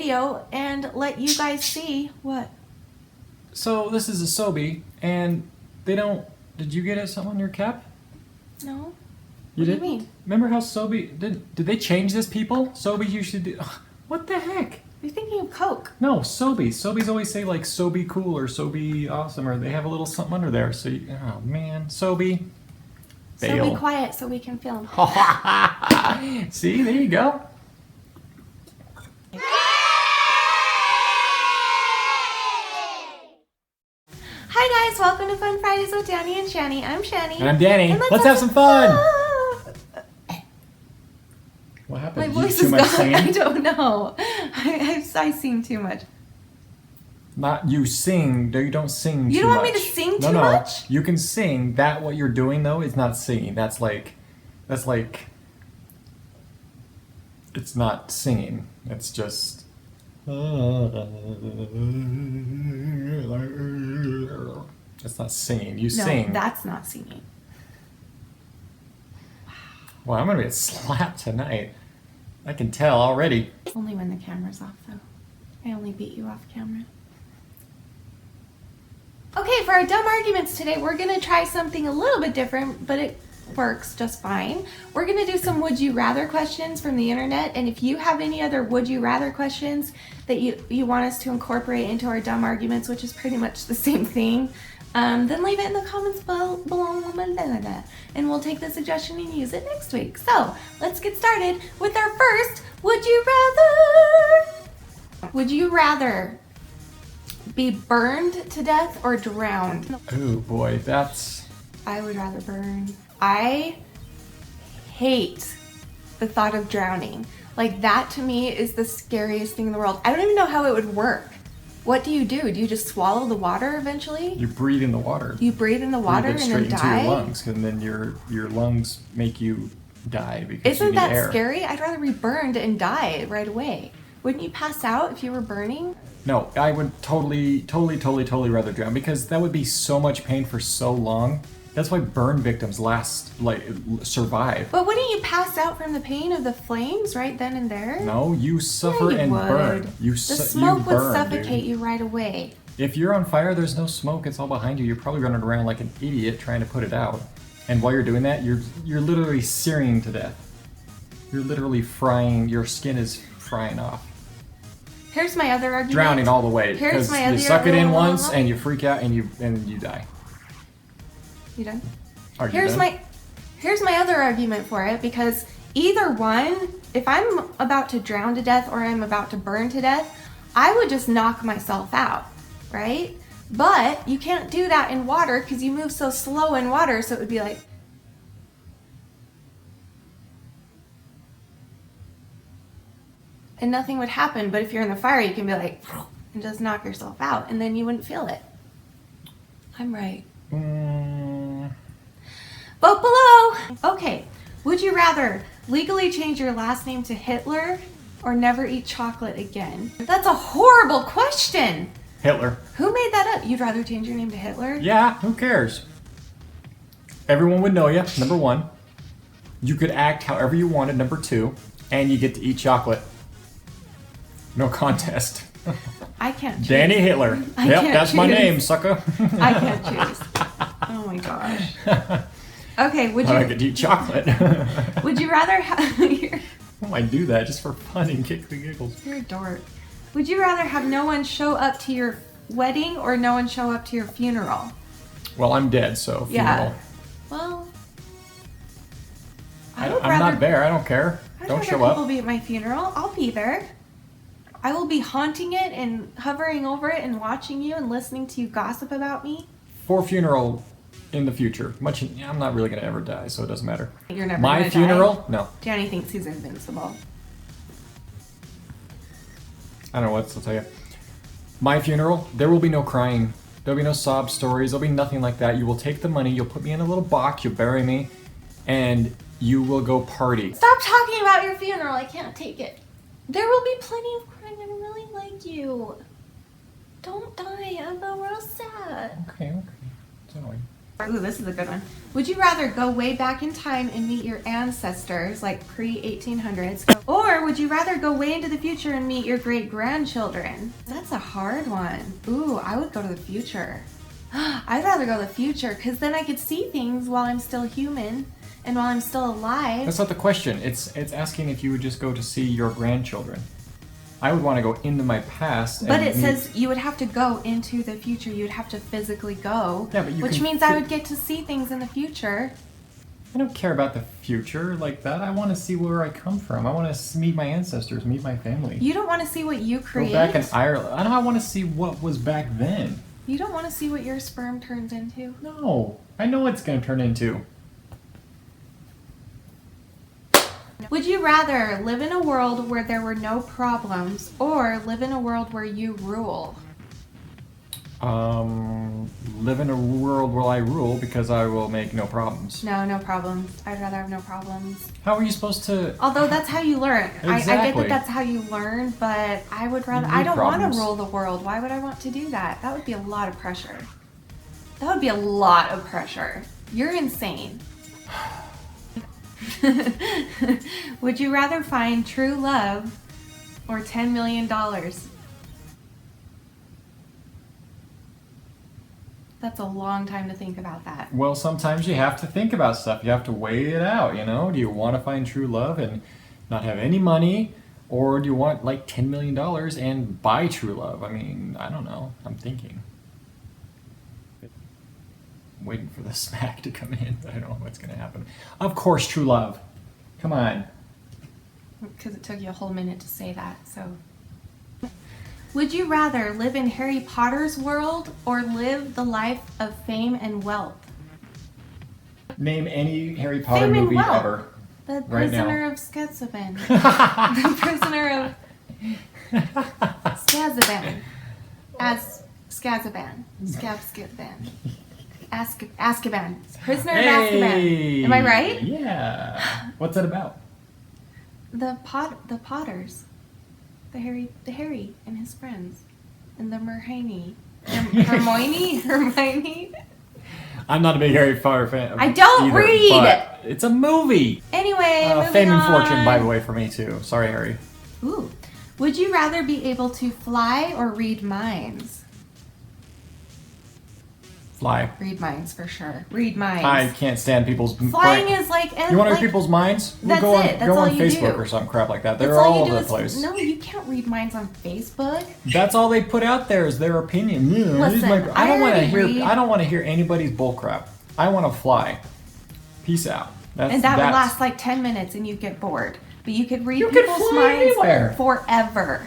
video and let you guys see what. So this is a Sobe, and they don't. Did you get something on your cap? No. You What do did? you mean? Remember how Sobe did they change this, people? Sobe usually do. What the heck? You're thinking of Coke. No, Sobe. Sobeys always say like Sobe cool or Sobe awesome, or they have a little something under there. So, oh man, Sobe. So Fail. be quiet so we can film. See, there you go. Hi guys, welcome to Fun Fridays with Danny and Shanny. I'm Shanny. And I'm Danny. And Let's have some fun. What My happened? voice Too is much gone. singing? I don't know. I sing too much. Not you sing. You don't sing. You too don't want much. me to sing No, too no. much? You can sing. That what you're doing though is not singing. That's like. It's not singing. It's just. It's not singing. You sing. No, that's not singing. Well, I'm gonna get slapped tonight. I can tell already. Only when the camera's off though. I only beat you off camera. Okay, for our dumb arguments today, we're gonna try something a little bit different, but it works just fine. We're gonna do some would you rather questions from the internet, and if you have any other would you rather questions that you want us to incorporate into our dumb arguments, which is pretty much the same thing, then leave it in the comments below, and we'll take the suggestion and use it next week. So let's get started with our first would you rather. Would you rather be burned to death or drowned? Oh boy, that's. I would rather burn. I hate the thought of drowning. Like, that to me is the scariest thing in the world. I don't even know how it would work. What do? Do you just swallow the water eventually? You breathe in the water. You breathe in the water Breathe it and straight then into die? your lungs, and then your lungs make you die because Isn't you need that air. scary? I'd rather be burned and die right away. Wouldn't you pass out if you were burning? No, I would totally rather drown because that would be so much pain for so long. That's why burn victims survive. But wouldn't you pass out from the pain of the flames right then and there? No, you suffer Yeah, you and would. burn. The smoke you would burn, suffocate dude. you right away. If you're on fire, there's no smoke. It's all behind you. You're probably running around like an idiot trying to put it out. And while you're doing that, you're literally searing to death. You're literally frying. Your skin is frying off. Here's my other argument. Drowning all the way Here's because my you other suck it in argument. once and you freak out and you die. You done? Are you Here's done? my other argument for it, because either one, if I'm about to drown to death or I'm about to burn to death, I would just knock myself out, right? But you can't do that in water because you move so slow in water, so it would be like, and nothing would happen. But if you're in the fire, you can be like, and just knock yourself out, and then you wouldn't feel it. I'm right. Vote below! Okay, would you rather legally change your last name to Hitler or never eat chocolate again? That's a horrible question! Hitler. Who made that up? You'd rather change your name to Hitler? Yeah, who cares? Everyone would know you, number one. You could act however you wanted, number two. And you get to eat chocolate. No contest. I can't choose. Danny Hitler. I Yep, can't that's my choose. name, sucker. I can't choose. Oh my gosh. Okay, I get to eat chocolate. would you rather have... I might do that just for fun and kick the giggles. You're a dork. Would you rather have no one show up to your wedding or no one show up to your funeral? Well, I'm dead, so funeral. Yeah. Well, I'm not there. I don't care. Don't show people up. be at my funeral. I'll be there. I will be haunting it and hovering over it and watching you and listening to you gossip about me. For funeral in the future. I'm not really going to ever die, so it doesn't matter. You're never My gonna funeral? die. No. Danny thinks he's invincible. I don't know what to tell you. My funeral, there will be no crying. There'll be no sob stories. There'll be nothing like that. You will take the money, you'll put me in a little box, you'll bury me, and you will go party. Stop talking about your funeral. I can't take it. There will be plenty of crying. I really like you. Don't die, Emma. We're all sad. Okay. It's annoying. Ooh, this is a good one. Would you rather go way back in time and meet your ancestors, like pre-1800s, or would you rather go way into the future and meet your great-grandchildren? That's a hard one. Ooh, I would go to the future. I'd rather go to the future because then I could see things while I'm still human and while I'm still alive. That's not the question. It's asking if you would just go to see your grandchildren. I would want to go into my past. But it says you would have to go into the future. You'd have to physically go. Yeah, but you which can means I would get to see things in the future. I don't care about the future like that. I want to see where I come from. I want to meet my ancestors, meet my family. You don't want to see what you create. Go back in Ireland. I want to see what was back then. You don't want to see what your sperm turns into. No, I know what it's going to turn into. Would you rather live in a world where there were no problems or live in a world where you rule? Live in a world where I rule because I will make no problems. No problems. I'd rather have no problems. How are you supposed to? Although that's how you learn. Exactly. I get that that's how you learn, but I would rather. I don't want problems. to rule the world. Why would I want to do that? That would be a lot of pressure. That would be a lot of pressure. You're insane. Would you rather find true love or $10 million? That's a long time to think about that. Well, sometimes you have to think about stuff. You have to weigh it out, you know? Do you want to find true love and not have any money? Or do you want like $10 million and buy true love? I mean, I don't know. I'm thinking. I'm waiting for the smack to come in, but I don't know what's going to happen. Of course, true love. Come on. Because it took you a whole minute to say that, so... Would you rather live in Harry Potter's world or live the life of fame and wealth? Name any Harry Potter Fame and movie wealth. ever. The Right now. Prisoner of Azkaban. The Prisoner of Azkaban. Azkaban. Prisoner of Azkaban. Am I right? Yeah. What's that about? The Potters. The Harry and his friends. And the Hermione. Hermione? I'm not a big Harry Potter fan. I don't either, read! But it's a movie! Anyway, moving Fame and on. Fortune, by the way, for me too. Sorry, Harry. Ooh. Would you rather be able to fly or read minds? Fly. Read minds for sure. Read minds. I can't stand people's... Flying is like... You want to read people's minds? That's Go on, it. That's go all on you Facebook do. or some crap like that. They're That's all you over do the place. No, you can't read minds on Facebook. That's all they put out there is their opinion. Listen, I don't want to already hear. read- I don't want to hear anybody's bullcrap. I want to fly. Peace out. And that would last like 10 minutes and you'd get bored. But you could read You could people's fly minds anywhere. forever.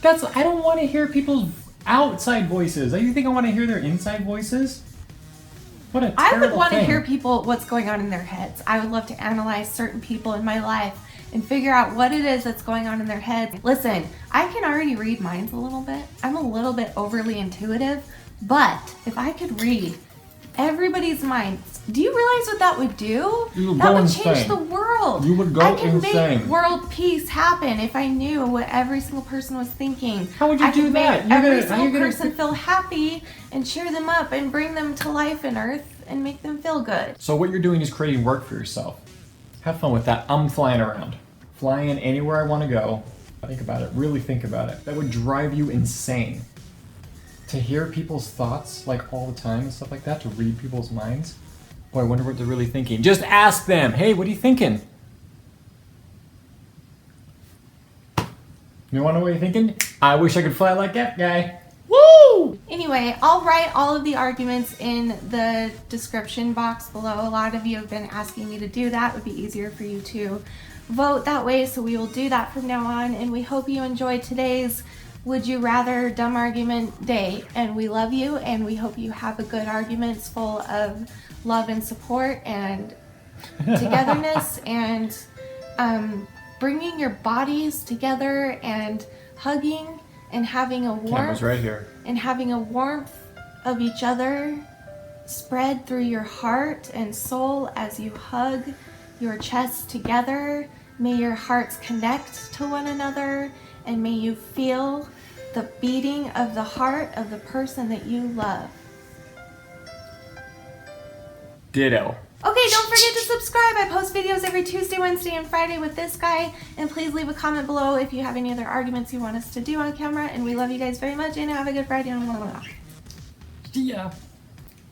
I don't want to hear people's outside voices. You think I want to hear their inside voices? What a terrible I would want to thing. hear what's going on in their heads. I would love to analyze certain people in my life and figure out what it is that's going on in their heads. Listen, I can already read minds a little bit. I'm a little bit overly intuitive, but if I could read everybody's minds, do you realize what that would do? You would That go would insane. change the world. You would go I could insane. make world peace happen if I knew what every single person was thinking. How would you I do could that? Make every Are single you gonna- person feel happy and cheer them up and bring them to life and earth and make them feel good. So what you're doing is creating work for yourself. Have fun with that. I'm flying around. Flying anywhere I want to go. Think about it. Really think about it. That would drive you insane. To hear people's thoughts like all the time and stuff like that, to read people's minds. Boy, I wonder what they're really thinking. Just ask them. Hey, what are you thinking? You want to know what you're thinking? I wish I could fly like that guy. Woo! Anyway, I'll write all of the arguments in the description box below. A lot of you have been asking me to do that. It would be easier for you to vote that way, so we will do that from now on. And we hope you enjoyed today's Would You Rather Dumb Argument Day. And we love you, and we hope you have a good arguments full of love and support and togetherness and bringing your bodies together and hugging and having a Camera's warmth right here. and having a warmth of each other spread through your heart and soul as you hug your chests together. May your hearts connect to one another, and may you feel the beating of the heart of the person that you love. Ditto. Okay, don't forget to subscribe. I post videos every Tuesday, Wednesday, and Friday with this guy. And please leave a comment below if you have any other arguments you want us to do on camera. And we love you guys very much. And have a good Friday. Yeah.